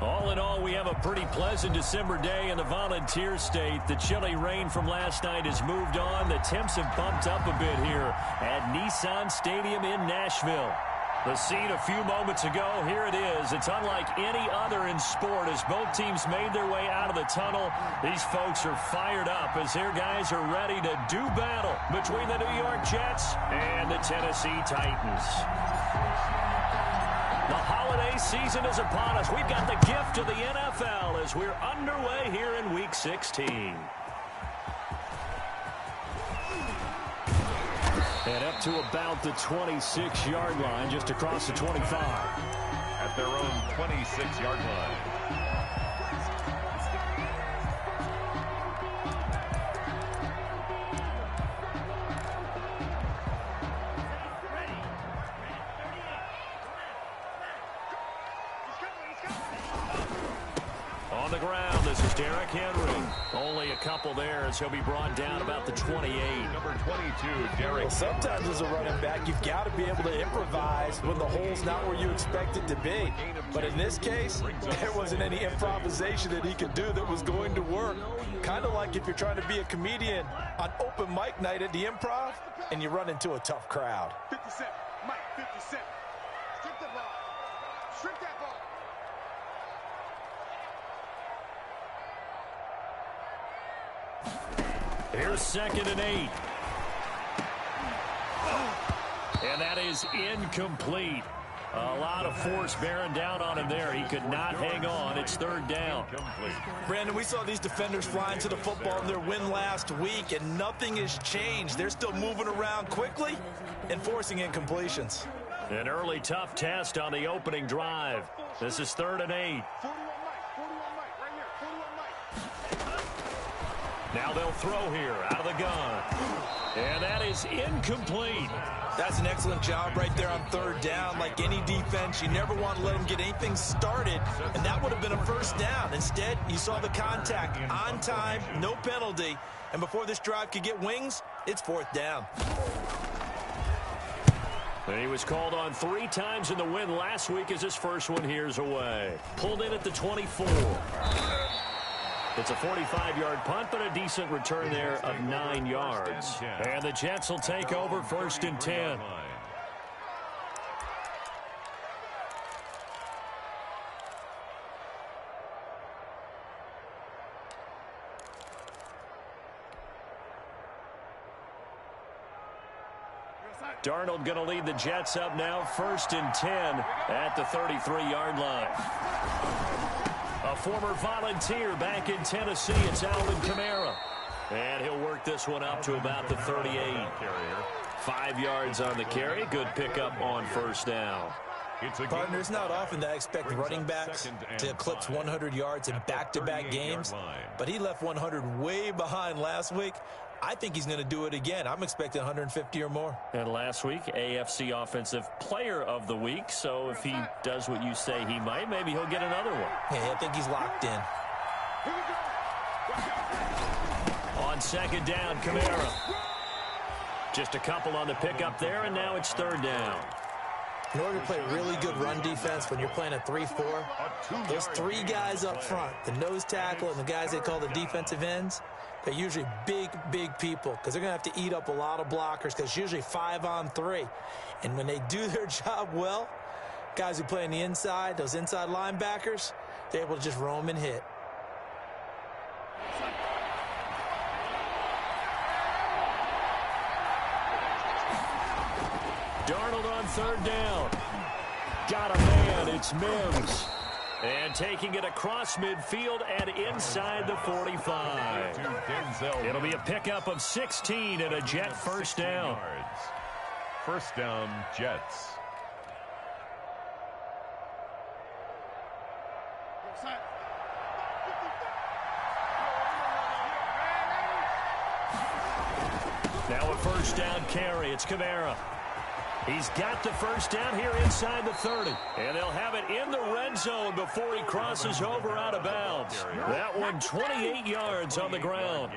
All in all, we have a pretty pleasant December day in the Volunteer State. The chilly rain from last night has moved on. The temps have bumped up a bit here at Nissan Stadium in Nashville. The scene a few moments ago, here it is. It's unlike any other in sport as both teams made their way out of the tunnel. These folks are fired up as their guys are ready to do battle between the New York Jets and the Tennessee Titans. The holiday season is upon us. We've got the gift of the NFL as we're underway here in Week 16. And up to about the 26-yard line, just across the 25. At their own 26-yard line. On the ground, this is Derrick Henry. Only a couple there as he'll be brought down about the 28. Number 22, Derrick. Well, sometimes as a running back, you've got to be able to improvise when the hole's not where you expect it to be. But in this case, there wasn't any improvisation that he could do that was going to work. Kind of like if you're trying to be a comedian on open mic night at the Improv and you run into a tough crowd. 57, Mike, 57. Strip that ball. Strip that ball. Here's 2nd and 8. And that is incomplete. A lot of force bearing down on him there. He could not hang on. It's 3rd down. Brandon, we saw these defenders flying to the football in their win last week, and nothing has changed. They're still moving around quickly and forcing incompletions. An early tough test on the opening drive. This is 3rd and 8. 41 Mike, right here, 41 Mike. Now they'll throw here out of the gun. And that is incomplete. That's an excellent job right there on 3rd down. Like any defense, you never want to let them get anything started, and that would have been a 1st down. Instead, you saw the contact on time, no penalty, and before this drive could get wings, it's 4th down. And he was called on 3 times in the win last week as his first one here's away. Pulled in at the 24. It's a 45-yard punt, but a decent return there of 9 yards. And the Jets will take over 1st and 10. Darnold going to lead the Jets up now, 1st and 10 at the 33-yard line. A former Volunteer back in Tennessee, it's Alvin Kamara. And he'll work this one up to about the 38. 5 yards on the carry. Good pickup on 1st down. Partner, it's not often that I expect running backs to eclipse 100 yards in back-to-back games, but he left 100 way behind last week. I think he's going to do it again. I'm expecting 150 or more. And last week, AFC Offensive Player of the Week. So if he does what you say he might, maybe he'll get another one. Yeah, I think he's locked in. On 2nd down, Kamara. Just a couple on the pickup there, and now it's 3rd down. In order to play really good run defense when you're playing a 3-4, those 3 guys up front, the nose tackle and the guys they call the defensive ends, they're usually big, big people because they're going to have to eat up a lot of blockers because it's usually 5 on 3. And when they do their job well, guys who play on the inside, those inside linebackers, they're able to just roam and hit. Darnold on 3rd down. Got a man. It's Mims. And taking it across midfield and inside the 45. It'll be a pickup of 16 and a Jet 1st down. 1st down, Jets. Now a 1st down carry. It's Kamara. He's got the first down here inside the 30. And they'll have it in the red zone before he crosses over out of bounds. That one 28 yards on the ground.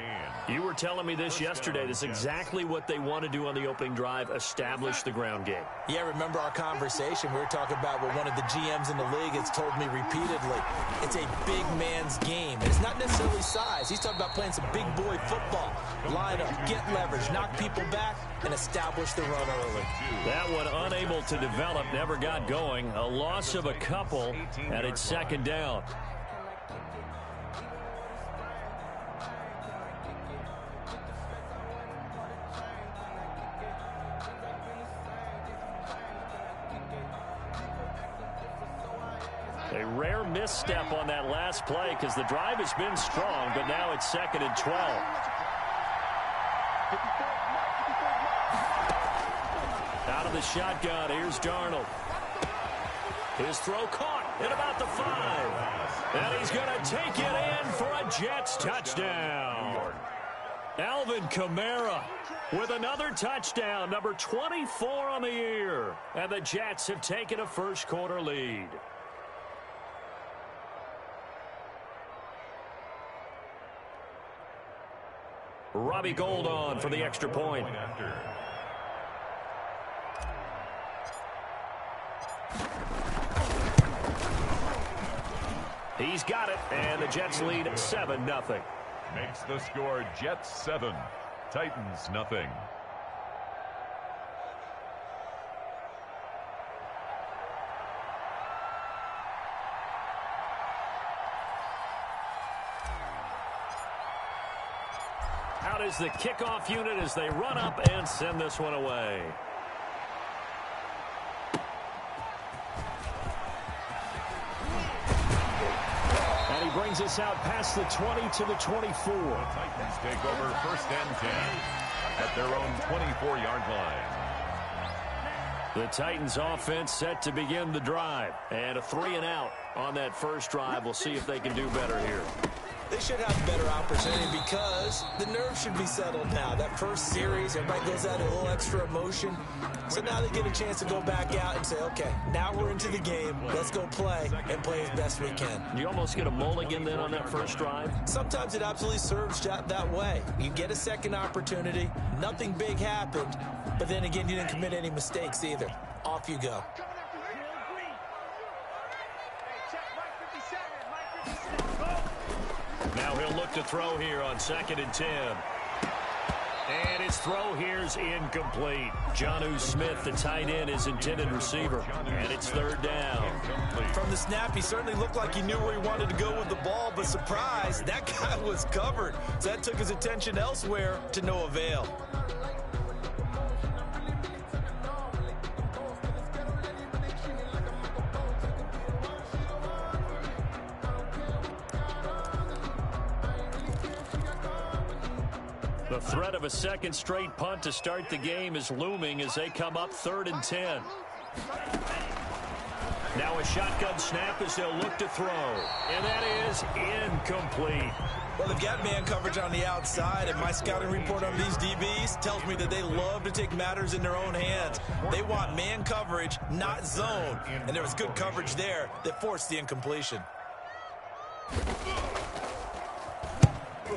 You were telling me this yesterday. This is exactly what they want to do on the opening drive, establish the ground game. Yeah, remember our conversation? We were talking about what one of the GMs in the league has told me repeatedly. It's a big man's game. It's not necessarily size. He's talking about playing some big boy football. Line up, get leverage, knock people back, and establish the run early. That one unable to develop, never got going. A loss of a couple, and it's second down. A rare misstep on that last play because the drive has been strong, but now it's second and 12. Out of the shotgun, here's Darnold. His throw caught at about the 5. And he's going to take it in for a Jets touchdown. Alvin Kamara with another touchdown, number 24 on the year. And the Jets have taken a first-quarter lead. Robbie Gould on for the extra point. He's got it, and the Jets lead 7-0. Makes the score Jets 7, Titans nothing. Out is the kickoff unit as they run up and send this one away. And he brings us out past the 20 to the 24. The Titans take over first and 10 at their own 24-yard line. The Titans offense set to begin the drive. And a 3-and-out on that first drive. We'll see if they can do better here. They should have a better opportunity because the nerves should be settled now. That first series, everybody goes out a little extra emotion. So now they get a chance to go back out and say, okay, now we're into the game. Let's go play and play as best we can. You almost get a mulligan then on that first drive? Sometimes it absolutely serves that way. You get a second opportunity. Nothing big happened. But then again, you didn't commit any mistakes either. Off you go. Now he'll look to throw here on 2nd and 10. And his throw here's incomplete. Jonnu Smith, the tight end, is intended receiver. And it's 3rd down. From the snap, he certainly looked like he knew where he wanted to go with the ball, but surprise, that guy was covered. So that took his attention elsewhere to no avail. The threat of a second straight punt to start the game is looming as they come up 3rd and 10. Now a shotgun snap as they'll look to throw. And that is incomplete. Well, they've got man coverage on the outside, and my scouting report on these DBs tells me that they love to take matters in their own hands. They want man coverage, not zone. And there was good coverage there that forced the incompletion.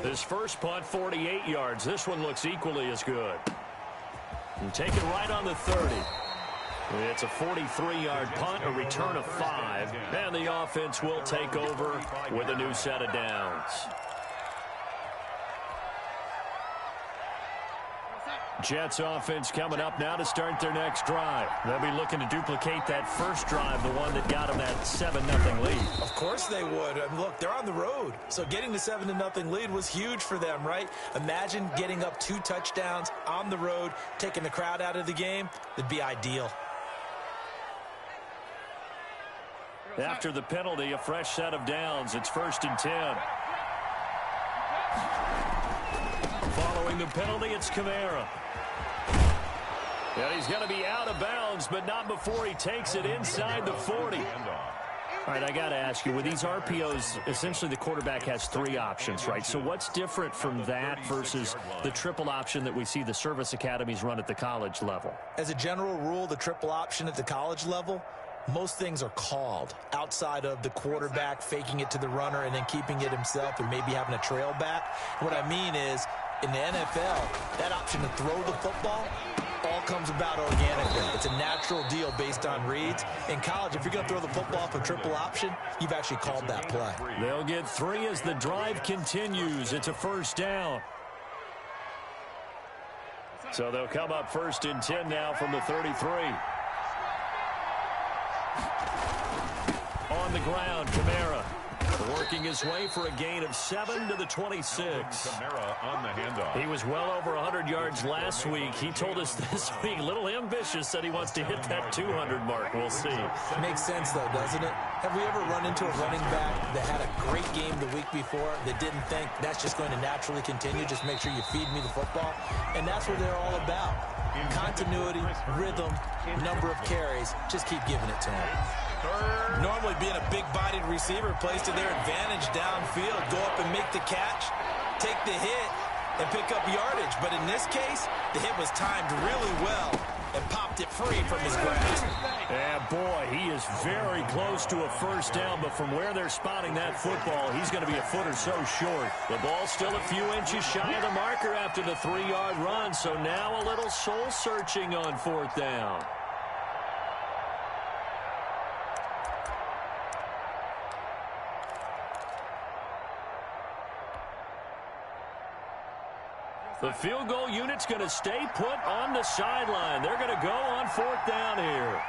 His first punt, 48 yards. This one looks equally as good. And taken right on the 30. It's a 43-yard punt, a return of 5. And the offense will take over with a new set of downs. Jets offense coming up now to start their next drive. They'll be looking to duplicate that first drive, the one that got them that 7-0 lead. Of course they would. And look, they're on the road. So getting the 7-0 lead was huge for them, right? Imagine getting up 2 touchdowns on the road, taking the crowd out of the game. It'd be ideal. After the penalty, a fresh set of downs. It's 1st and 10. Following the penalty, it's Kamara. And he's going to be out of bounds, but not before he takes it inside the 40. All right, I got to ask you, with these RPOs, essentially the quarterback has 3 options, right? So what's different from that versus the triple option that we see the service academies run at the college level? As a general rule, the triple option at the college level, most things are called outside of the quarterback faking it to the runner and then keeping it himself and maybe having a trail back. What I mean is, in the NFL, that option to throw the football all comes about organically. It's a natural deal based on reads. In college, if you're going to throw the football off a triple option, you've actually called that play. They'll get 3 as the drive continues. It's a first down. So they'll come up 1st and 10 now from the 33. On the ground, Kamara working his way for a gain of 7 to the 26. Kamara on the handoff. He was well over 100 yards last week. He told us this week, a little ambitious, that he wants to hit that 200 mark. We'll see. Makes sense, though, doesn't it? Have we ever run into a running back that had a great game the week before that didn't think that's just going to naturally continue? Just make sure you feed me the football. And that's what they're all about. Continuity, rhythm, number of carries. Just keep giving it to him. Normally being a big-bodied receiver plays to their advantage downfield. Go up and make the catch, take the hit, and pick up yardage. But in this case, the hit was timed really well and popped it free from his grasp. Yeah, boy, he is very close to a first down, but from where they're spotting that football, he's going to be a foot or so short. The ball still a few inches shy of the marker after the 3-yard run, so now a little soul-searching on 4th down. The field goal unit's going to stay put on the sideline. They're going to go on 4th down here.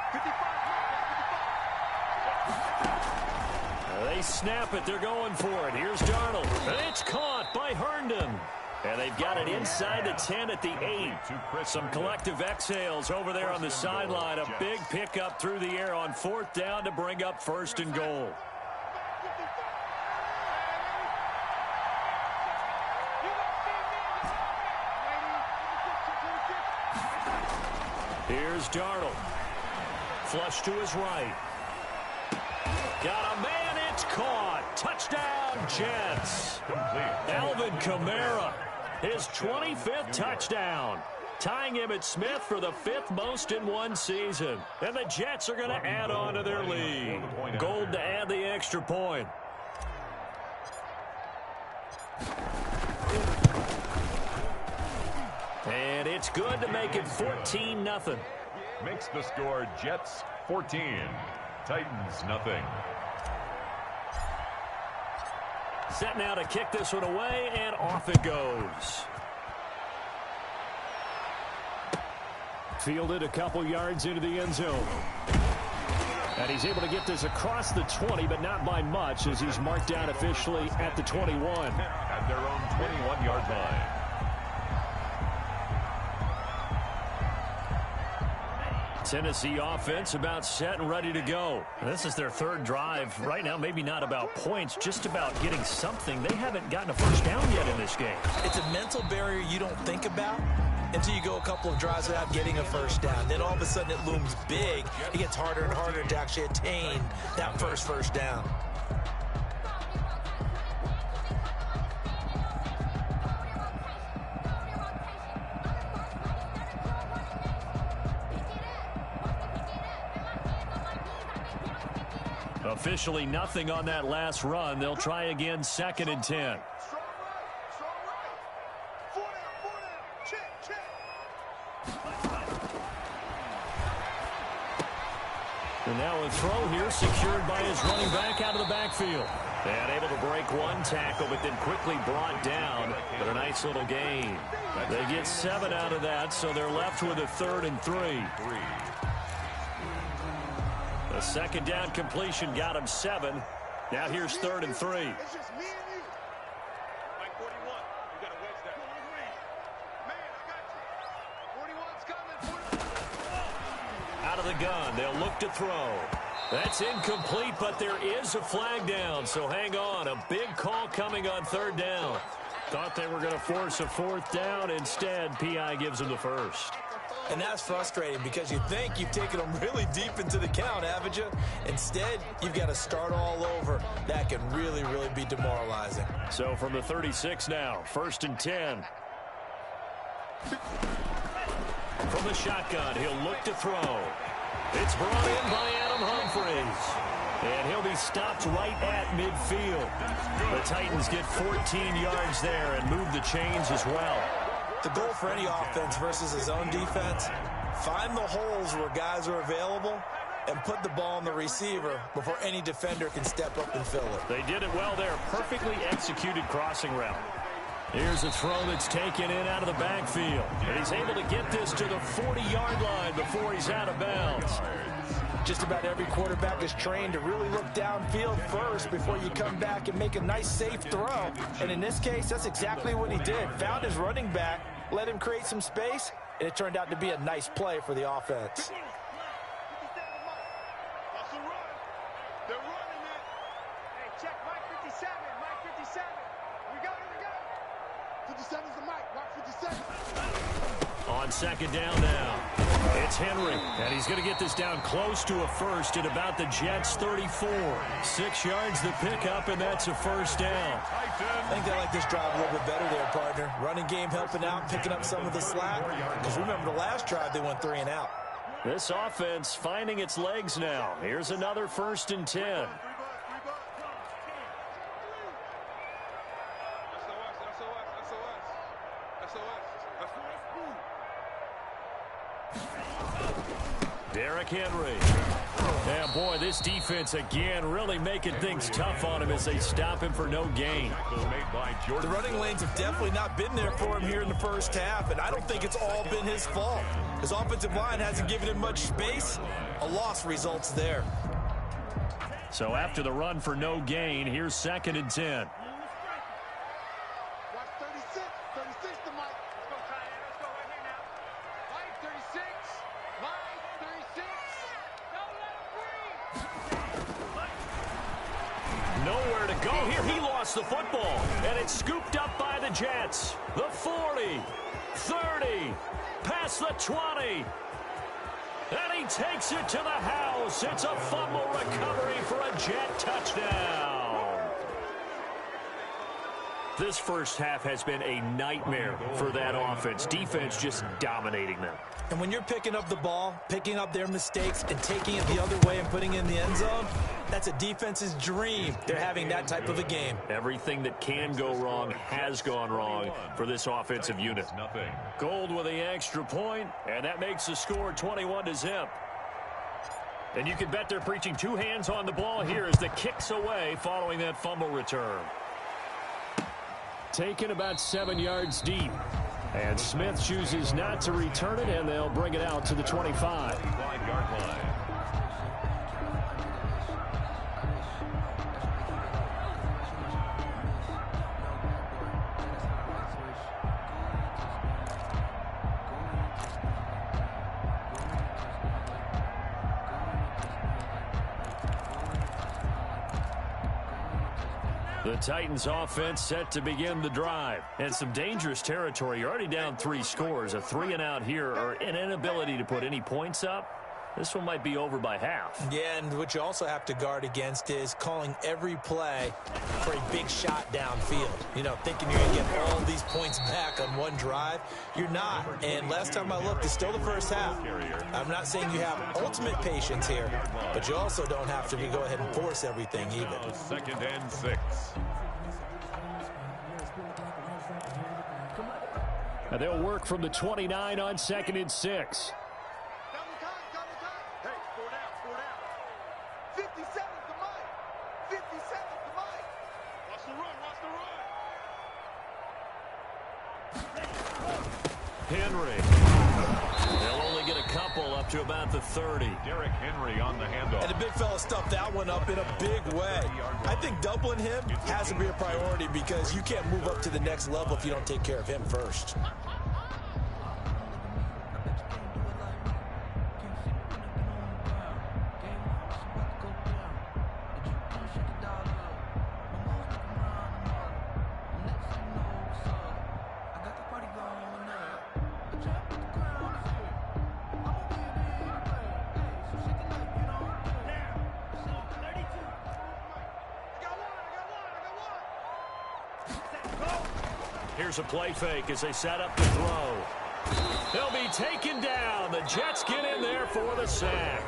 They snap it. They're going for it. Here's Darnold. It's caught by Herndon. And they've got it inside the 10 at the 8. Some collective exhales over there on the sideline. A big pickup through the air on 4th down to bring up 1st and goal. Here's Darnold. Flush to his right. Got a man. It's caught. Touchdown, Jets. Alvin Kamara, his 25th touchdown. Tying him at Smith for the 5th most in one season. And the Jets are going to add on to their lead. Gold to add the extra point. And it's good to make it 14-0. Makes the score Jets 14, Titans nothing. Set now to kick this one away, and off it goes. Fielded a couple yards into the end zone. And he's able to get this across the 20, but not by much, as he's marked down officially at the 21. At their own 21-yard line. Tennessee offense about set and ready to go. This is their 3rd drive. Right now, maybe not about points, just about getting something. They haven't gotten a first down yet in this game. It's a mental barrier you don't think about until you go a couple of drives without getting a first down. Then all of a sudden it looms big. It gets harder and harder to actually attain that first down. Officially nothing on that last run. They'll try again 2nd and 10. Strong right. Strong right. 4 down. Check. And now a throw here secured by his running back out of the backfield. And able to break one tackle, but then quickly brought down. But a nice little gain. They get 7 out of that, so they're left with a 3rd and 3. The 2nd down completion got him 7. Now here's 3rd and 3. It's just me and you. Mike 41, you got to wedge that. Man, I got you. 41's coming. Out of the gun, they'll look to throw. That's incomplete, but there is a flag down, so hang on. A big call coming on 3rd down. Thought they were going to force a 4th down. Instead, P.I. gives them the first. And that's frustrating because you think you've taken them really deep into the count, haven't you? Instead, you've got to start all over. That can really, really be demoralizing. So from the 36 now, 1st and 10. From the shotgun, he'll look to throw. It's brought in by Adam Humphries. And he'll be stopped right at midfield. The Titans get 14 yards there and move the chains as well. The goal for any offense versus his own defense, find the holes where guys are available and put the ball on the receiver before any defender can step up and fill it. They did it well there. Perfectly executed crossing route. Here's a throw that's taken in out of the backfield. And he's able to get this to the 40-yard line before he's out of bounds. Just about every quarterback is trained to really look downfield first before you come back and make a nice, safe throw. And in this case, that's exactly what he did. Found his running back, let him create some space, and it turned out to be a nice play for the offense. They're running it. Hey, check Mike 57. Mike 57. We got it. 57's the mic. Mike 57. On 2nd down now, it's Henry, and he's going to get this down close to a first at about the Jets' 34. 6 yards the pickup, and that's a 1st down. I think they like this drive a little bit better there, partner. Running game helping out, picking up some of the slack. Because remember the last drive, they went 3 and out. This offense finding its legs now. Here's another 1st and 10. Derrick Henry. Yeah, boy, this defense again really making things tough on him as they stop him for no gain. The running lanes have definitely not been there for him here in the first half, and I don't think it's all been his fault. His offensive line hasn't given him much space. A loss results there. So after the run for no gain, here's 2nd and 10. Nowhere to go here. He lost the football, and it's scooped up by the Jets. The 40, 30, past the 20. And he takes it to the house. It's a fumble recovery for a Jet touchdown. This first half has been a nightmare for that offense. Defense just dominating them. And when you're picking up the ball, picking up their mistakes, and taking it the other way and putting it in the end zone, that's a defense's dream. They're having that type of a game. Everything that can go wrong has gone wrong for this offensive unit. Gold with the extra point, and that makes the score 21-0. And you can bet they're preaching 2 hands on the ball here as the kick's away following that fumble return. Taken about 7 yards deep. And Smith chooses not to return it, and they'll bring it out to the 25. 5-yard line. The Titans offense set to begin the drive. And some dangerous territory. You're already down 3 scores. A 3-and-out here or an inability to put any points up. This one might be over by half. Yeah, and what you also have to guard against is calling every play for a big shot downfield. You know, thinking you're going to get all these points back on one drive. You're not. And last time I looked, it's still the first half. I'm not saying you have ultimate patience here, but you also don't have to go ahead and force everything either. 2nd and 6. And they'll work from the 29 on 2nd and 6. Henry. They'll only get a couple up to about the 30. Derrick Henry on the handoff. And the big fella stuffed that one up in a big way. I think doubling him has to be a priority because you can't move up to the next level if you don't take care of him first. Here's a play fake as they set up the throw. They'll be taken down. The Jets get in there for the sack.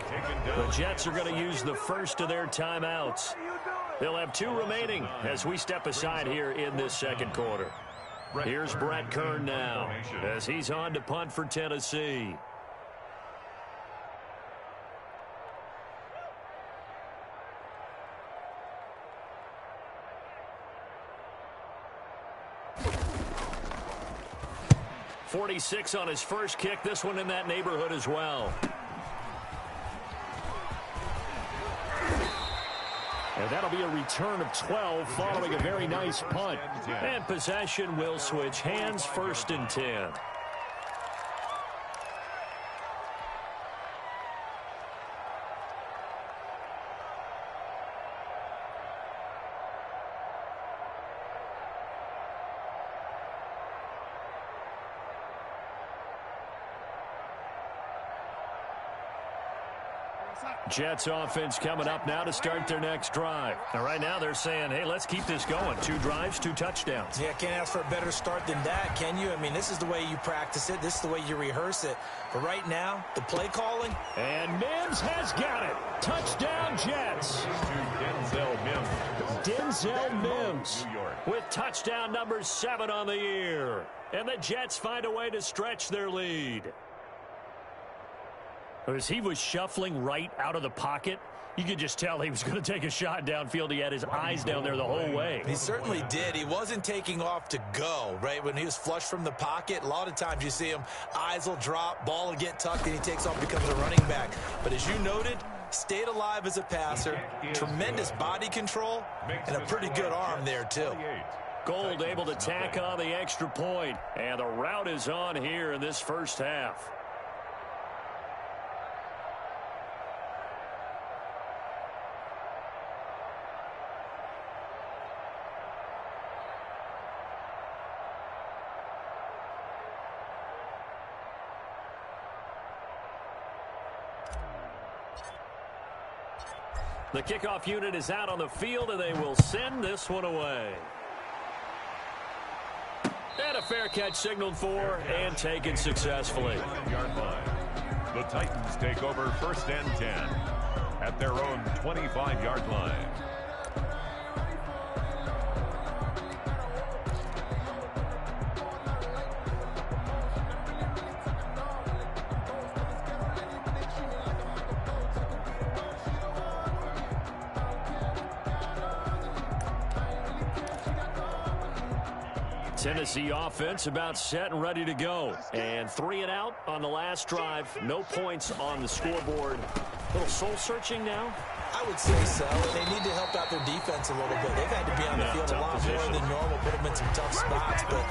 The Jets are going to use the first of their timeouts. They'll have 2 remaining as we step aside here in this second quarter. Here's Brett Kern now as he's on to punt for Tennessee. .46 on his first kick. This one in that neighborhood as well. And that'll be a return of 12 following a very nice punt. And possession will switch hands, 1st and 10. Jets offense coming up now to start their next drive. Now, right now they're saying, hey, let's keep this going. 2 drives, 2 touchdowns. Yeah, can't ask for a better start than that, can you? I mean, this is the way you practice it. This is the way you rehearse it. But right now, the play calling. And Mims has got it. Touchdown, Jets. Denzel Mims with touchdown number 7 on the year. And the Jets find a way to stretch their lead. As he was shuffling right out of the pocket, you could just tell he was going to take a shot downfield. He had his eyes down there the whole way. He certainly did. He wasn't taking off to go, right? When he was flush from the pocket, a lot of times you see him, eyes will drop, ball will get tucked, and he takes off, becomes a running back. But as you noted, stayed alive as a passer, tremendous body control, and a pretty good arm there, too. Gold able to tack on the extra point, and the route is on here in this first half. The kickoff unit is out on the field, and they will send this one away. And a fair catch signaled for and taken successfully. The Titans take over 1st and 10 at their own 25-yard line. Tennessee offense about set and ready to go. And 3 and out on the last drive. No points on the scoreboard. A little soul-searching now? I would say so. They need to help out their defense a little bit. They've had to be on the field a lot more than normal, put them in some tough spots. But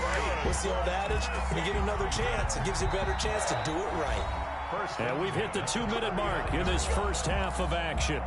what's the old adage? When you get another chance, it gives you a better chance to do it right. And we've hit the 2-minute mark in this first half of action.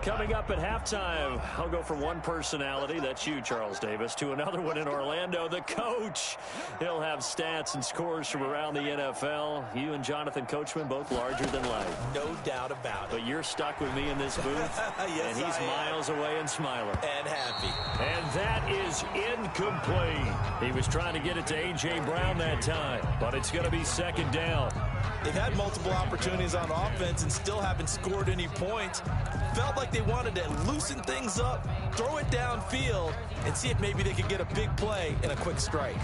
Coming up at halftime, I'll go from one personality, that's you, Charles Davis, to another one in Orlando, the coach. He'll have stats and scores from around the NFL. You and Jonathan Coachman, both larger than life. No doubt about it. But you're stuck with me in this booth, yes, and he's miles away and smiling. And happy. And that is incomplete. He was trying to get it to A.J. Brown that time, but it's going to be 2nd down. They've had multiple opportunities on offense and still haven't scored any points. Felt like they wanted to loosen things up, throw it downfield, and see if maybe they could get a big play and a quick strike.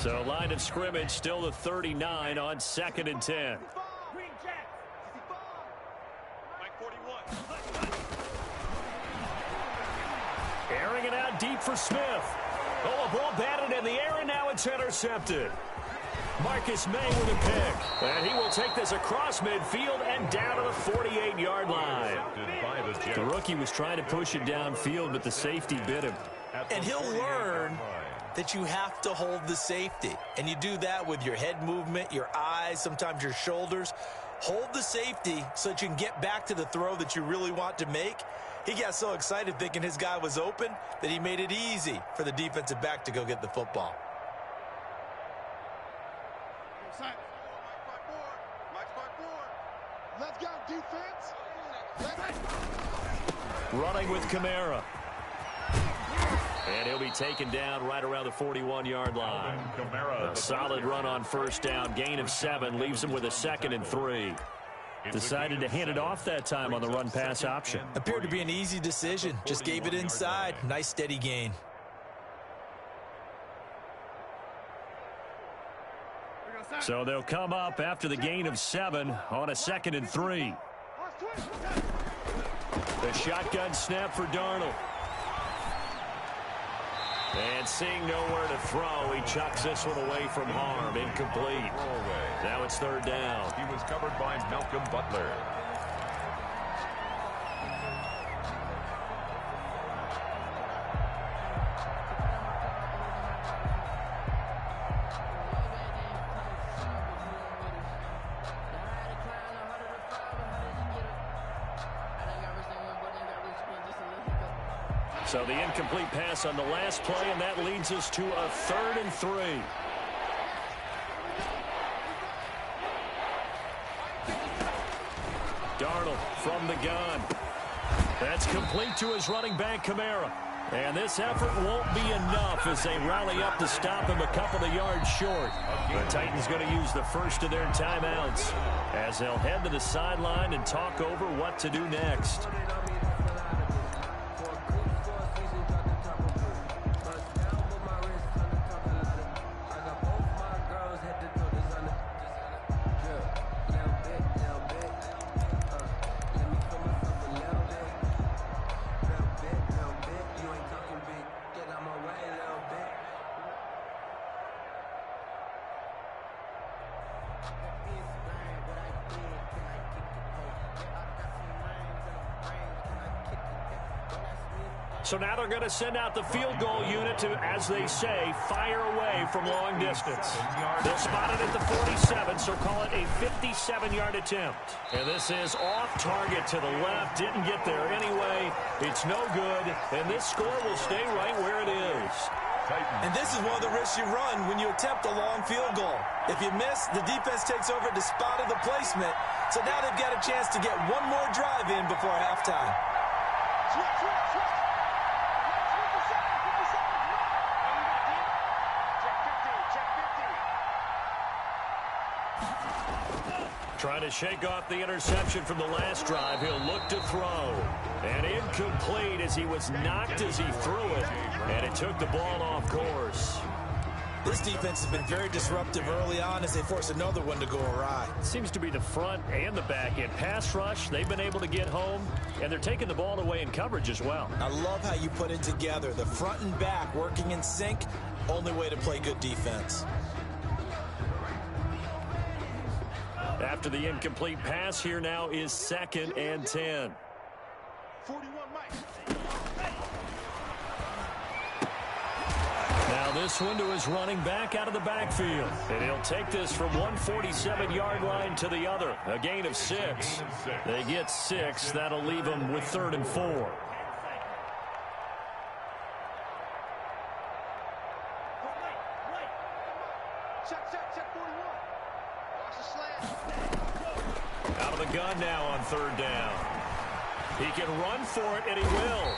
So line of scrimmage still the 39 on 2nd and 10. Airing it out deep for Smith. Oh, a ball batted in the air, and now it's intercepted. Marcus May with a pick. And he will take this across midfield and down to the 48-yard line. The rookie was trying to push it downfield, but the safety bit him. And he'll learn that you have to hold the safety. And you do that with your head movement, your eyes, sometimes your shoulders. Hold the safety so that you can get back to the throw that you really want to make. He got so excited thinking his guy was open that he made it easy for the defensive back to go get the football. Let's go, defense. Running with Kamara. And he'll be taken down right around the 41-yard line. A solid run on first down. Gain of 7 leaves him with a 2nd and 3. Decided to hand it off that time on the run-pass option. Appeared to be an easy decision. Just gave it inside. Nice steady gain. So they'll come up after the gain of 7 on a 2nd and 3. The shotgun snap for Darnold. And seeing nowhere to throw, he chucks this one away from harm. Incomplete. Now it's 3rd down. He was covered by Malcolm Butler. So the incomplete pass on the last play, and that leads us to a 3rd and 3. Darnold from the gun. That's complete to his running back, Kamara. And this effort won't be enough as they rally up to stop him a couple of yards short. The Titans going to use the first of their timeouts as they'll head to the sideline and talk over what to do next. So now they're going to send out the field goal unit to, as they say, fire away from long distance. They'll spot it at the 47, so call it a 57-yard attempt. And this is off target to the left. Didn't get there anyway. It's no good, and this score will stay right where it is. And this is one of the risks you run when you attempt a long field goal. If you miss, the defense takes over the spot of the placement. So now they've got a chance to get one more drive in before halftime. Trying to shake off the interception from the last drive. He'll look to throw. And incomplete as he was knocked as he threw it. And it took the ball off course. This defense has been very disruptive early on as they force another one to go awry. Seems to be the front and the back end. Pass rush, they've been able to get home. And they're taking the ball away in coverage as well. I love how you put it together. The front and back working in sync. Only way to play good defense. After the incomplete pass, here now is 2nd and 10. 41 Mike. Now this one to his running back out of the backfield. And he'll take this from one 47-yard line to the other. A gain of 6. They get 6. That'll leave them with 3rd and 4. Check 41. Watch the slant. Out of the gun now on 3rd down. He can run for it, and he will.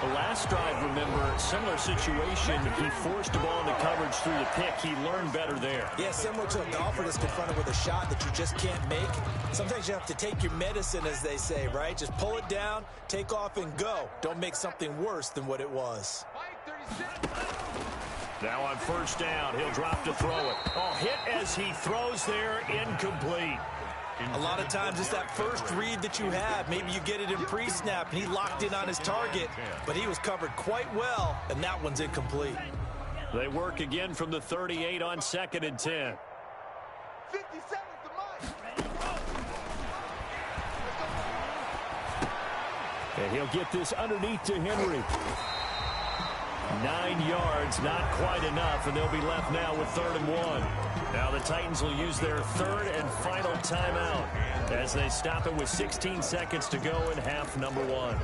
The last drive, remember, similar situation. He forced the ball into coverage through the pick. He learned better there. Yeah, similar to a golfer that's confronted with a shot that you just can't make. Sometimes you have to take your medicine, as they say, right? Just pull it down, take off, and go. Don't make something worse than what it was. Now on 1st down, he'll drop to throw it. Oh, hit as he throws there, incomplete. A lot of times it's that first read that you have. Maybe you get it in pre-snap, and he locked in on his target, but he was covered quite well, and that one's incomplete. They work again from the 38 on 2nd and 10. 57 to Mike. And he'll get this underneath to Henry. 9 yards, not quite enough, and they'll be left now with 3rd and 1. Now the Titans will use their 3rd and final timeout as they stop it with 16 seconds to go in half number 1.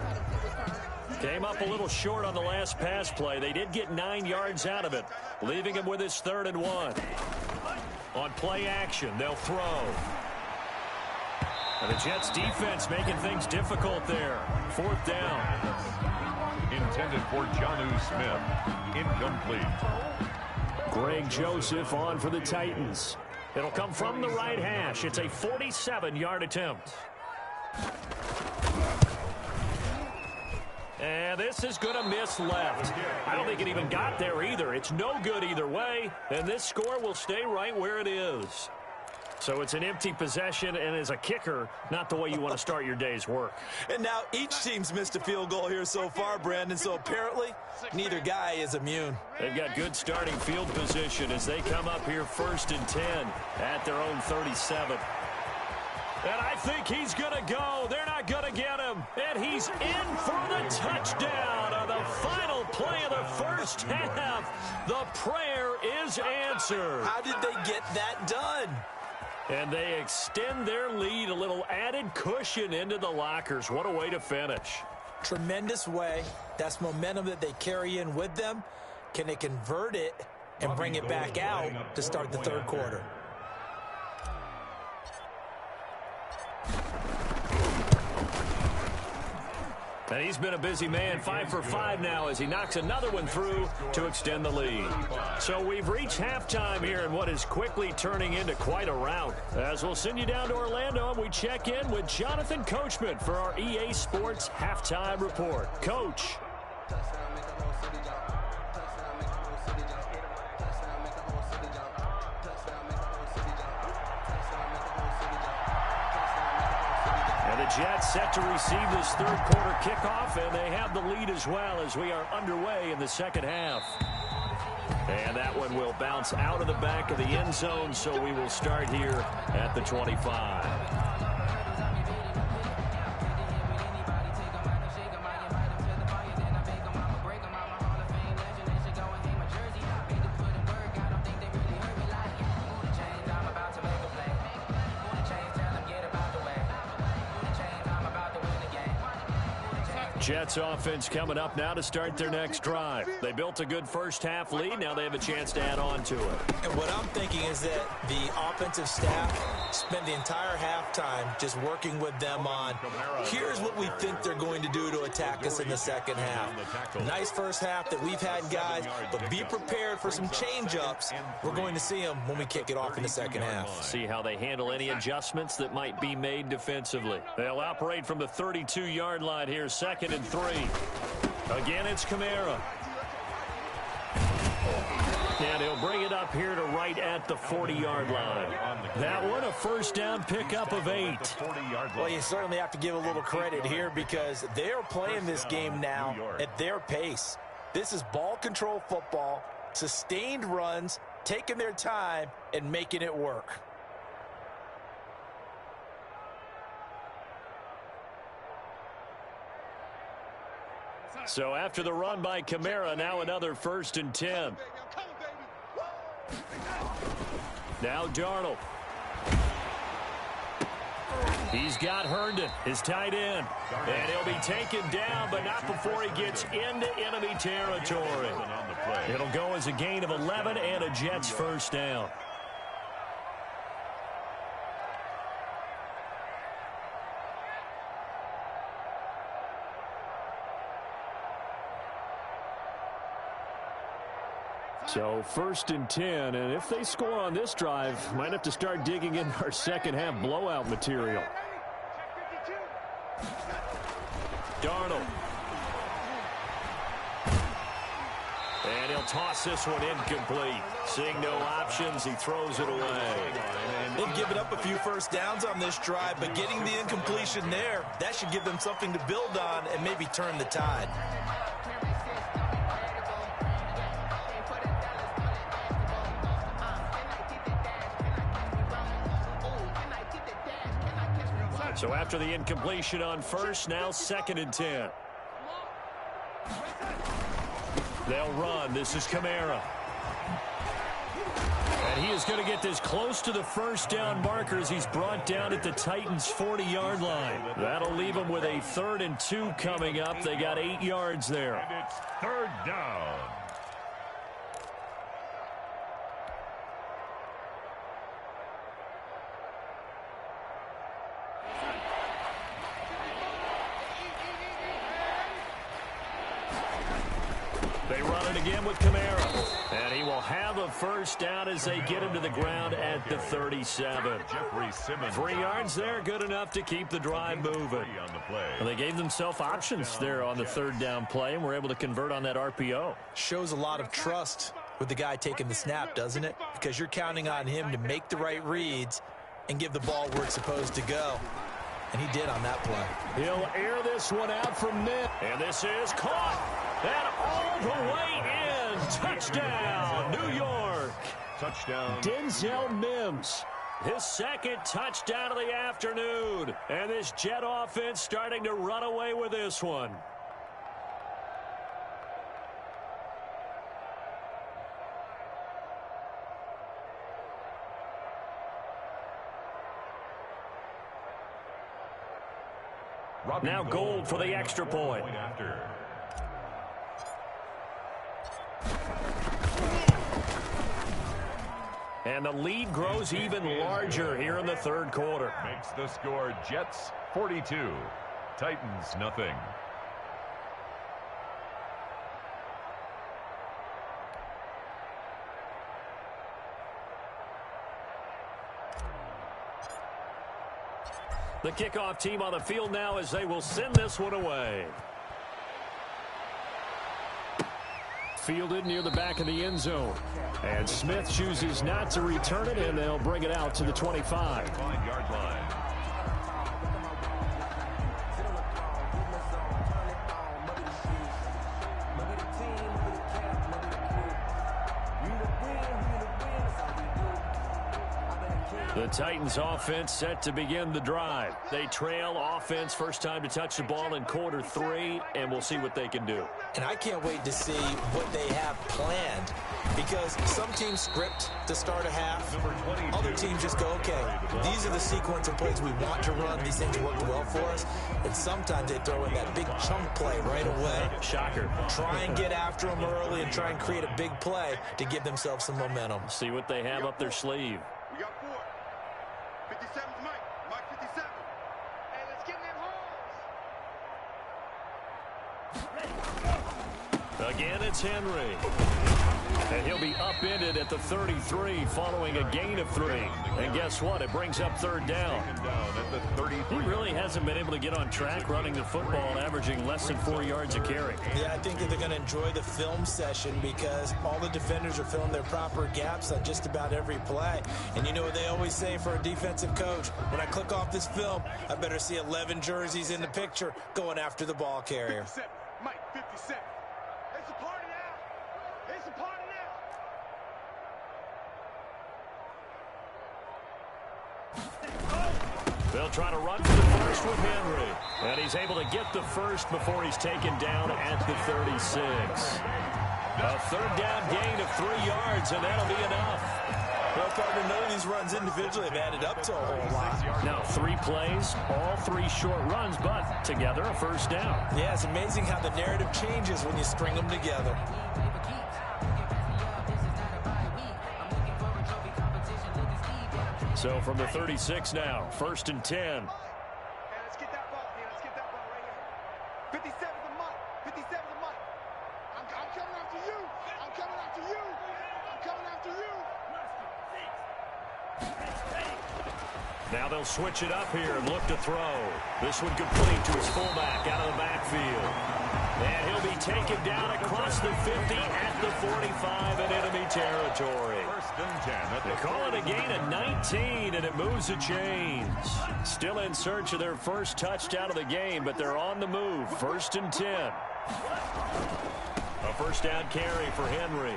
Came up a little short on the last pass play. They did get 9 yards out of it, leaving him with his 3rd and 1. On play action, they'll throw. And the Jets defense making things difficult there. 4th down. Intended for Jonnu Smith. Incomplete. Greg Joseph on for the Titans. It'll come from the right hash. It's a 47-yard attempt. And this is going to miss left. I don't think it even got there either. It's no good either way, and this score will stay right where it is. So it's an empty possession, and as a kicker, not the way you want to start your day's work. And now each team's missed a field goal here so far, Brandon, so apparently neither guy is immune. They've got good starting field position as they come up here 1st and 10 at their own 37. And I think he's going to go. They're not going to get him. And he's in for the touchdown on the final play of the first half. The prayer is answered. How did they get that done? And they extend their lead, a little added cushion into the lockers. What a way to finish. Tremendous way. That's momentum that they carry in with them. Can they convert it and bring it back out to start the 3rd quarter? And he's been a busy man, 5 for 5 now as he knocks another one through to extend the lead. So we've reached halftime here in what is quickly turning into quite a rout. As we'll send you down to Orlando and we check in with Jonathan Coachman for our EA Sports Halftime Report. Coach. The Jets set to receive this 3rd quarter kickoff, and they have the lead as well as we are underway in the 2nd half. And that one will bounce out of the back of the end zone, so we will start here at the 25. Jets offense coming up now to start their next drive. They built a good first half lead. Now they have a chance to add on to it. And what I'm thinking is that the offensive staff spent the entire halftime just working with them on, here's what we think they're going to do to attack us in the 2nd half. Nice first half that we've had, guys, but be prepared for some change-ups. We're going to see them when we kick it off in the 2nd half. See how they handle any adjustments that might be made defensively. They'll operate from the 32-yard line here, 2nd and 3. Again, it's Kamara. And he'll bring it up here to right at the 40-yard line. That one, a first down pickup of 8. Well, you certainly have to give a little credit here because they're playing this game now at their pace. This is ball control football, sustained runs, taking their time, and making it work. So after the run by Kamara, now another 1st and 10. Now Darnold. He's got Herndon, his tight end. And he'll be taken down, but not before he gets into enemy territory. It'll go as a gain of 11 and a Jets first down. So 1st and 10, and if they score on this drive, might have to start digging in our 2nd half blowout material. Darnold. And he'll toss this one incomplete. Seeing no options, he throws it away. They've given up a few first downs on this drive, but getting the incompletion there, that should give them something to build on and maybe turn the tide. So after the incompletion on first, now 2nd and 10. They'll run. This is Kamara. And he is going to get this close to the first down marker as he's brought down at the Titans' 40-yard line. That'll leave them with a 3rd and 2 coming up. They got 8 yards there. And it's 3rd down. They run it again with Kamara. And he will have a first down as they get him to the ground at the 37. 3 yards there, good enough to keep the drive moving. And they gave themselves options there on the 3rd down play and were able to convert on that RPO. Shows a lot of trust with the guy taking the snap, doesn't it? Because you're counting on him to make the right reads and give the ball where it's supposed to go. And he did on that play. He'll air this one out from mid. And this is caught. And all the way in. Touchdown, New York. Touchdown. Denzel Mims. His 2nd touchdown of the afternoon. And this Jet offense starting to run away with this one. Now Gold for the extra point. And the lead grows even larger here in the 3rd quarter. Makes the score Jets 42, Titans nothing. The kickoff team on the field now as they will send this one away. Fielded near the back of the end zone. And Smith chooses not to return it, and they'll bring it out to the 25. 5-yard line. The Titans offense set to begin the drive. They trail offense, first time to touch the ball in quarter 3, and we'll see what they can do. And I can't wait to see what they have planned, because some teams script to start a half. Other teams just go, okay, these are the sequence of plays we want to run. These things worked well for us. And sometimes they throw in that big chunk play right away. Shocker. Try and get after them early and try and create a big play to give themselves some momentum. See what they have up their sleeve. We got 4. 57's Mike. Mike 57. Hey, let's get in them holes. Again, it's Henry. And he'll be upended at the 33 following a gain of 3. And guess what? It brings up 3rd down. He really hasn't been able to get on track running the football, averaging less than 4 yards a carry. Yeah, I think that they're going to enjoy the film session because all the defenders are filling their proper gaps on just about every play. And you know what they always say for a defensive coach? When I click off this film, I better see 11 jerseys in the picture going after the ball carrier. 57. Mike 57. It's a party now. It's a party now. They'll try to run for the first with Henry. And he's able to get the first before he's taken down at the 36. A 3rd down gain of 3 yards, and that'll be enough. Well, partner, none of these runs individually have added up to a whole lot. Now 3 plays, all 3 short runs, but together a first down. Yeah, it's amazing how the narrative changes when you string them together. So from the 36 now, 1st and 10. Hey, let's get that ball. Yeah, let's get that ball right here. 57's a Mike. 57's a Mike. I'm coming after you. I'm coming after you. I'm coming after you. Now they'll switch it up here and look to throw. This one complete to his fullback out of the backfield. And he'll be taken down across the 50 at the 45 in enemy territory. 1st and 10. They call it a gain of 19, and it moves the chains. Still in search of their first touchdown of the game, but they're on the move. 1st and 10. A first down carry for Henry.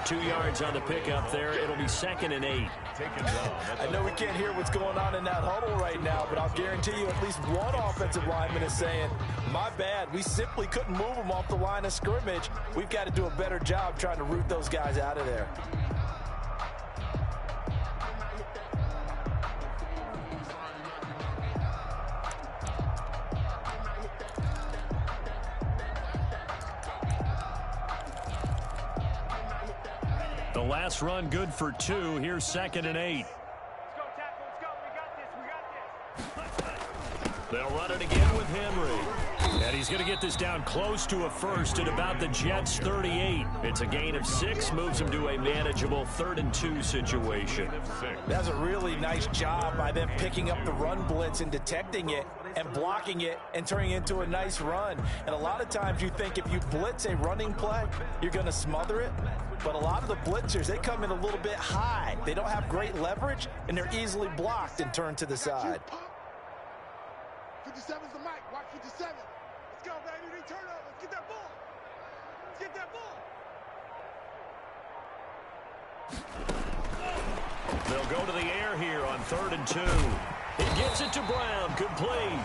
2 yards on the pickup there. It'll be 2nd and 8. I know we can't hear what's going on in that huddle right now, but I'll guarantee you at least one offensive lineman is saying, my bad, we simply couldn't move them off the line of scrimmage. We've got to do a better job trying to root those guys out of there. The last run good for 2. Here's 2nd and 8. Let's go, tackle. Let's go. We got this. They'll run it again with Henry. And he's going to get this down close to a first at about the Jets' 38. It's a gain of 6, moves him to a manageable 3rd and 2 situation. That's a really nice job by them picking up the run blitz and detecting it and blocking it and turning it into a nice run. And a lot of times you think if you blitz a running play, you're going to smother it. But a lot of the blitzers, they come in a little bit high. They don't have great leverage, and they're easily blocked and turned to the side. 57's the mic. Watch 57. Let's go, baby. We turn up. Let's get that ball. Let's get that ball. They'll go to the air here on 3rd and 2. He gets it to Brown, complete.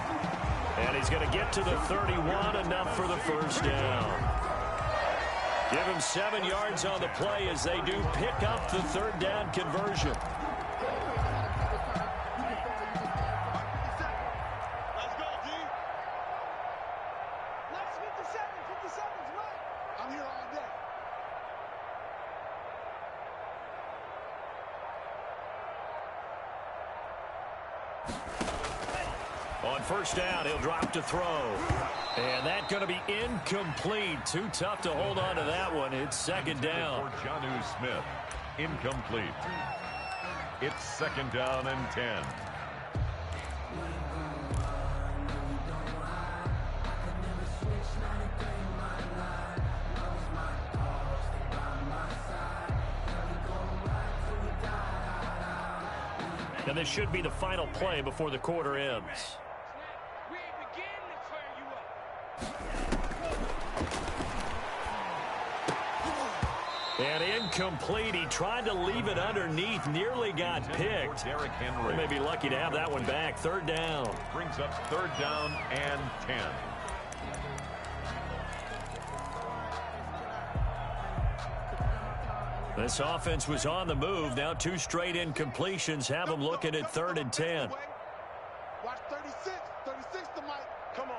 And he's going to get to the 31, enough for the first down. Give him 7 yards on the play as they do pick up the 3rd down conversion. Let's go, D. Let's 57. 57's right. I'm here all day. On first down, he'll drop to throw. And that's going to be incomplete. Too tough to hold on to that one. It's 2nd down. For Jonnu Smith, incomplete. It's 2nd down and 10. And this should be the final play before the quarter ends. We ain't beginning to clear you up. And incomplete. He tried to leave it underneath. Nearly got picked. Derrick Henry. They may be lucky to have that one back. 3rd down. Brings up 3rd down and 10. This offense was on the move. Now 2 straight incompletions have them looking at 3rd and 10. Watch 36. 36 the mic. Come on.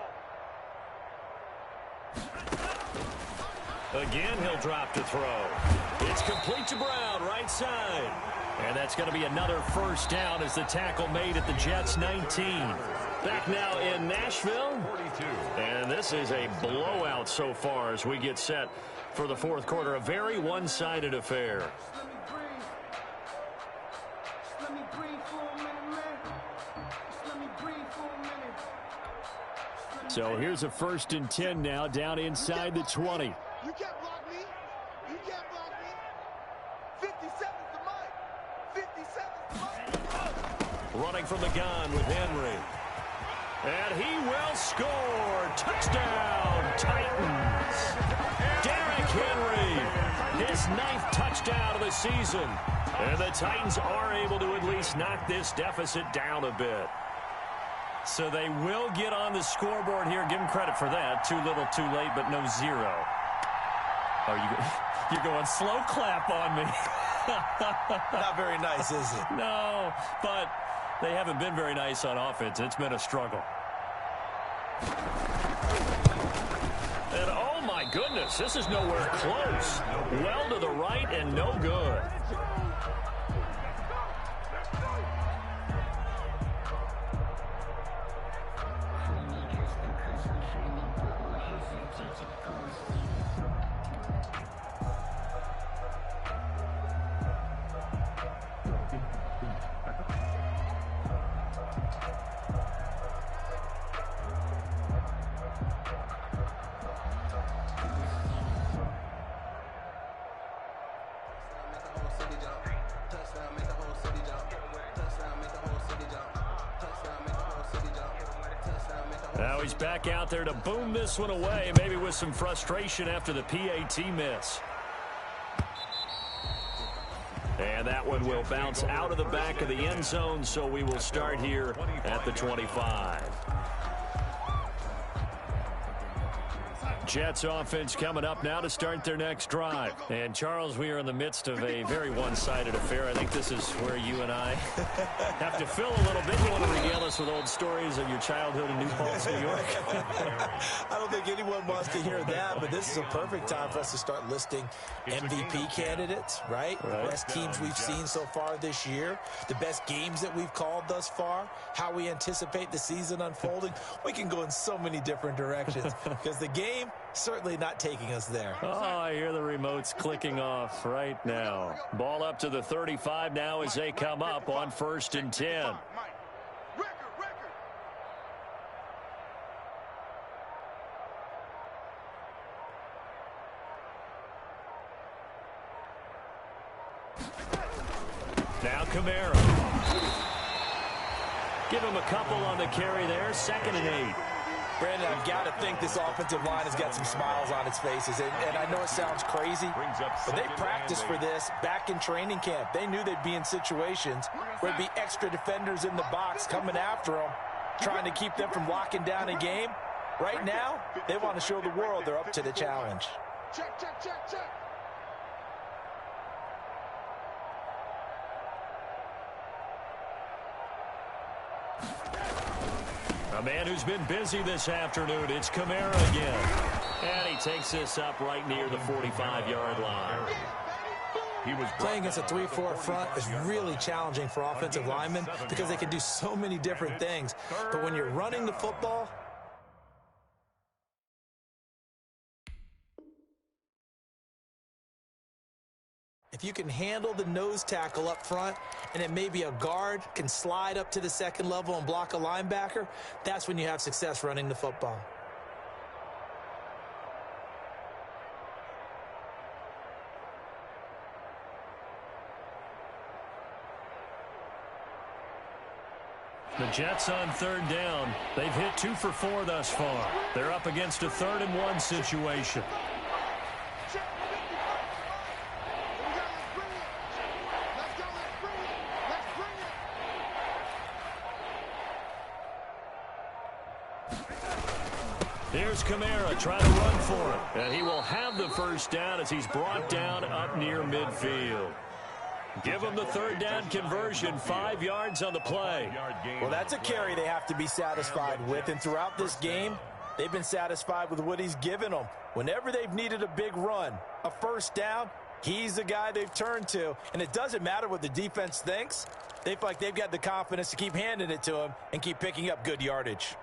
Again, he'll drop to throw. It's complete to Brown, right side. And that's going to be another first down as the tackle made at the Jets' 19. Back now in Nashville. 42. And this is a blowout so far as we get set for the 4th quarter. A very one-sided affair. So here's a 1st and 10 now, down inside the 20. You can't block me. You can't block me. 57's the mic. 57's the mic. Running from the gun with Henry. And he will score. Touchdown, Titans. Derrick Henry, his 9th touchdown of the season. And the Titans are able to at least knock this deficit down a bit. So they will get on the scoreboard here. Give them credit for that. Too little, too late, but no 0. Oh, you're going slow clap on me. Not very nice, is it? No, but they haven't been very nice on offense. It's been a struggle. And oh my goodness, this is nowhere close. Well to the right and no good. Now he's back out there to boom this one away, maybe with some frustration after the PAT miss. And that one will bounce out of the back of the end zone, so we will start here at the 25. Jets offense coming up now to start their next drive. And, Charles, we are in the midst of a very one-sided affair. I think this is where you and I have to fill a little bit. You want to regale us with old stories of your childhood in New Paltz, New York? I don't think anyone wants to hear that, but this is a perfect time for us to start listing MVP candidates, right? The best teams we've seen so far this year, the best games that we've called thus far, how we anticipate the season unfolding. We can go in so many different directions because the game certainly not taking us there. Oh, I hear the remotes clicking off right now. Ball up to the 35 now as they come up on 1st and 10. Now Kamara. Give him a couple on the carry there. 2nd and 8. Brandon, I've got to think this offensive line has got some smiles on its faces. And I know it sounds crazy, but they practiced for this back in training camp. They knew they'd be in situations where there'd be extra defenders in the box coming after them, trying to keep them from locking down a game. Right now, they want to show the world they're up to the challenge. Check, check, check, check. A man who's been busy this afternoon, it's Kamara again. And he takes this up right near the 45-yard line. Playing against a 3-4 front is really challenging for offensive linemen because they can do so many different things. But when you're running the football, if you can handle the nose tackle up front and then maybe a guard can slide up to the second level and block a linebacker, that's when you have success running the football. The Jets on 3rd down. They've hit 2 for 4 thus far. They're up against a 3rd and 1 situation. Here's Kamara trying to run for it. And he will have the 1st down as he's brought down up near midfield. Give him the 3rd down conversion, 5 yards on the play. Well, that's a carry they have to be satisfied with. And throughout this game, they've been satisfied with what he's given them. Whenever they've needed a big run, a 1st down, he's the guy they've turned to. And it doesn't matter what the defense thinks. They feel like they've got the confidence to keep handing it to him and keep picking up good yardage.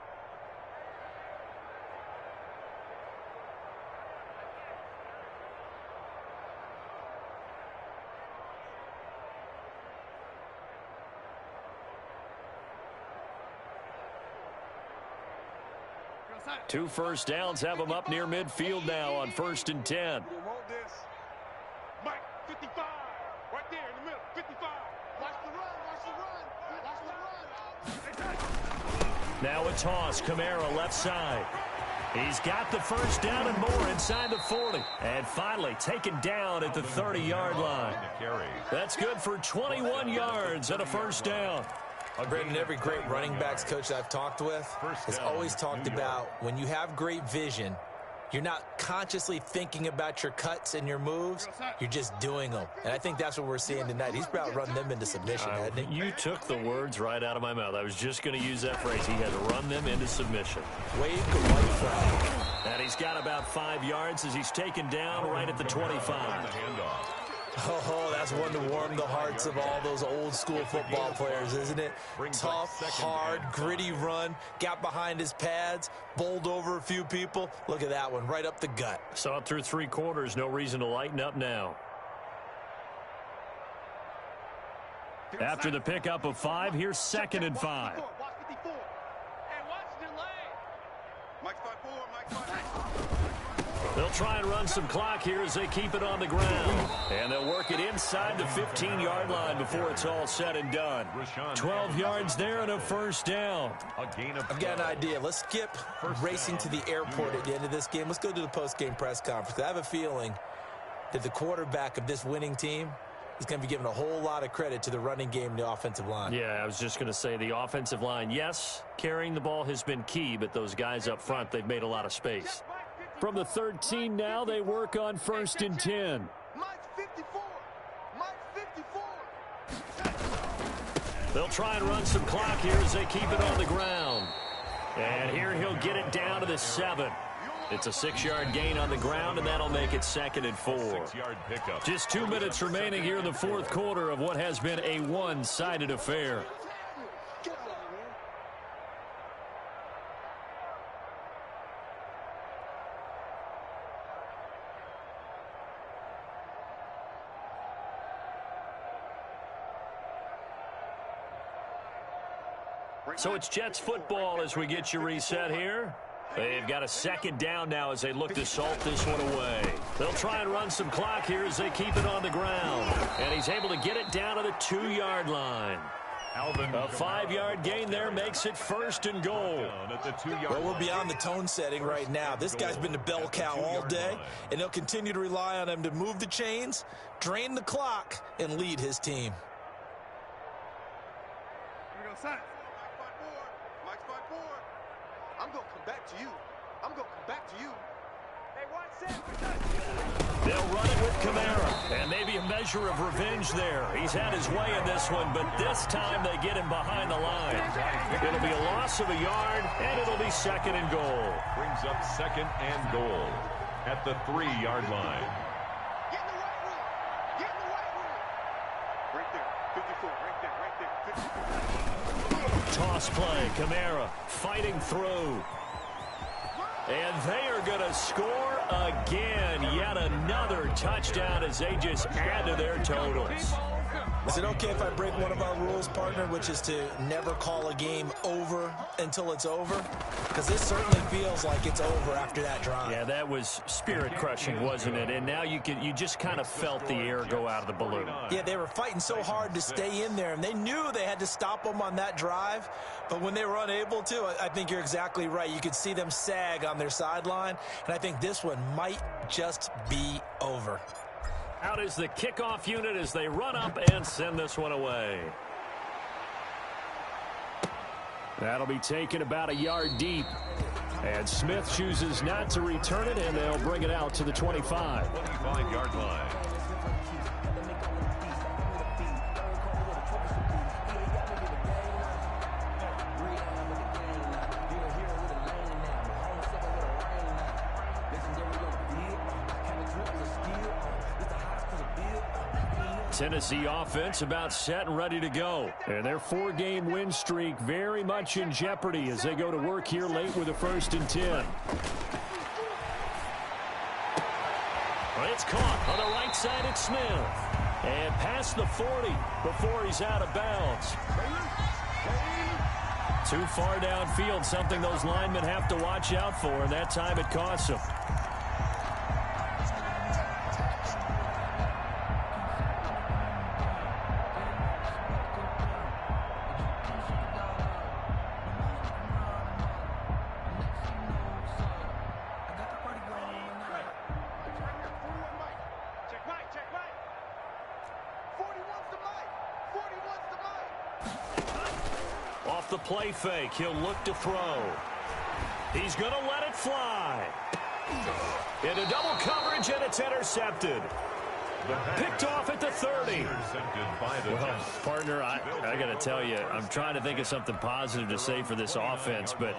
Two 1st downs have them up near midfield now on 1st and 10. Mike, 55, right there in the middle, 55. Watch the run, watch the run, watch the run. Now a toss, Kamara left side. He's got the 1st down and more inside the 40. And finally taken down at the 30-yard line. That's good for 21 yards and a 1st down. Brandon, every great running backs coach that I've talked with has always talked about when you have great vision, you're not consciously thinking about your cuts and your moves. You're just doing them. And I think that's what we're seeing tonight. He's about to run them into submission, hasn't he? You took the words right out of my mouth. I was just going to use that phrase. He had run them into submission. Wave the white flag. And he's got about 5 yards as he's taken down right at the 25. Oh, that's one to warm the hearts of all those old school football players, isn't it? Tough, hard, gritty run, got behind his pads, bowled over a few people. Look at that one, right up the gut. Saw it through 3 quarters, no reason to lighten up now. After the pickup of 5, here's 2nd and 5. Watch 54. Hey, watch the lane. Mike 5-4, Mike 5. They'll try and run some clock here as they keep it on the ground. And they'll work it inside the 15-yard line before it's all said and done. 12 yards there and a 1st down. I've got an idea. Let's skip racing to the airport at the end of this game. Let's go to the post-game press conference. I have a feeling that the quarterback of this winning team is going to be given a whole lot of credit to the running game and the offensive line. Yeah, I was just going to say the offensive line, yes, carrying the ball has been key, but those guys up front, they've made a lot of space. From the 13 now, they work on 1st and 10. Mike 54. Mike 54. They'll try and run some clock here as they keep it on the ground. And here he'll get it down to the 7. It's a 6-yard gain on the ground, and that'll make it 2nd and 4. 6-yard pickup. Just 2 minutes remaining here in the 4th quarter of what has been a one-sided affair. So it's Jets football as we get you reset here. They've got a 2nd down now as they look to salt this one away. They'll try and run some clock here as they keep it on the ground. And he's able to get it down to the 2-yard line. A 5-yard gain there makes it 1st and goal. Well, we're beyond the tone setting right now. This guy's been the bell cow all day, and they'll continue to rely on him to move the chains, drain the clock, and lead his team. Here we go, son. Mike's 5-4. I'm going to come back to you. I'm going to come back to you. Hey, watch that. They'll run it with Kamara, and maybe a measure of revenge there. He's had his way in this one, but this time they get him behind the line. It'll be a loss of a yard, and it'll be 2nd and goal. Brings up 2nd and goal at the 3-yard line. Get in the right room. Get in the right room. Right there. 54. Right there. Right there. 54. Toss play, Kamara fighting through. And they are going to score again. Yet another touchdown as they just add to their totals. Is it okay if I break one of our rules, partner, which is to never call a game over until it's over? Because this certainly feels like it's over after that drive. Yeah, that was spirit-crushing, wasn't it? And now you just kind of felt the air go out of the balloon. Yeah, they were fighting so hard to stay in there, and they knew they had to stop them on that drive. But when they were unable to, I think you're exactly right. You could see them sag on their sideline, and I think this one might just be over. Out is the kickoff unit as they run up and send this one away. That'll be taken about a yard deep. And Smith chooses not to return it, and they'll bring it out to the 25. 25-yard line. Tennessee offense about set and ready to go. And their 4-game win streak very much in jeopardy as they go to work here late with a 1st and 10. Well, it's caught on the right side at Smith. And past the 40 before he's out of bounds. Too far downfield, something those linemen have to watch out for, and that time it costs them. The play fake. He'll look to throw. He's going to let it fly. Into double coverage, and it's intercepted. Picked off at the 30. Well, partner, I got to tell you, I'm trying to think of something positive to say for this offense, but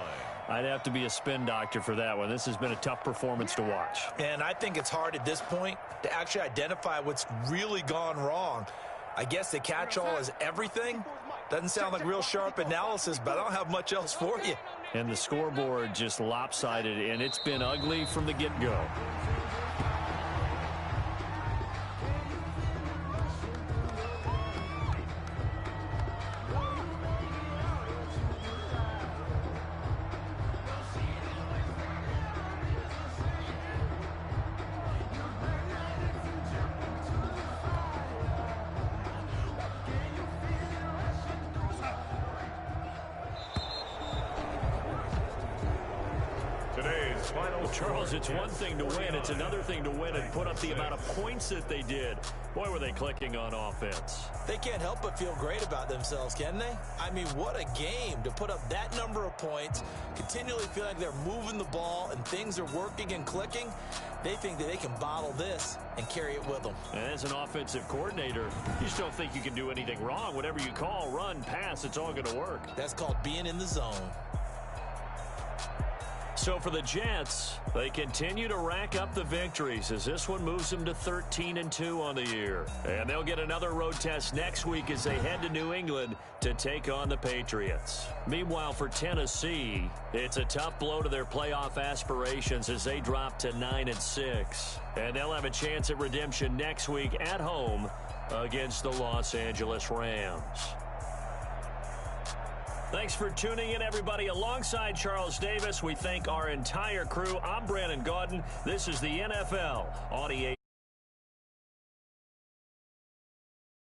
I'd have to be a spin doctor for that one. This has been a tough performance to watch. And I think it's hard at this point to actually identify what's really gone wrong. I guess the catch-all is everything. Doesn't sound like real sharp analysis, but I don't have much else for you. And the scoreboard just lopsided, and it's been ugly from the get-go. Today's his final Charles, it's one thing to win. It's another thing to win and put up the amount of points that they did. Boy, were they clicking on offense. They can't help but feel great about themselves, can they? I mean, what a game to put up that number of points, continually feel like they're moving the ball and things are working and clicking. They think that they can bottle this and carry it with them. And as an offensive coordinator, you just don't think you can do anything wrong. Whatever you call, run, pass, it's all going to work. That's called being in the zone. So for the Jets, they continue to rack up the victories as this one moves them to 13-2 on the year. And they'll get another road test next week as they head to New England to take on the Patriots. Meanwhile, for Tennessee, it's a tough blow to their playoff aspirations as they drop to 9-6. And they'll have a chance at redemption next week at home against the Los Angeles Rams. Thanks for tuning in, everybody. Alongside Charles Davis, we thank our entire crew. I'm Brandon Gaudin. This is the NFL on EA.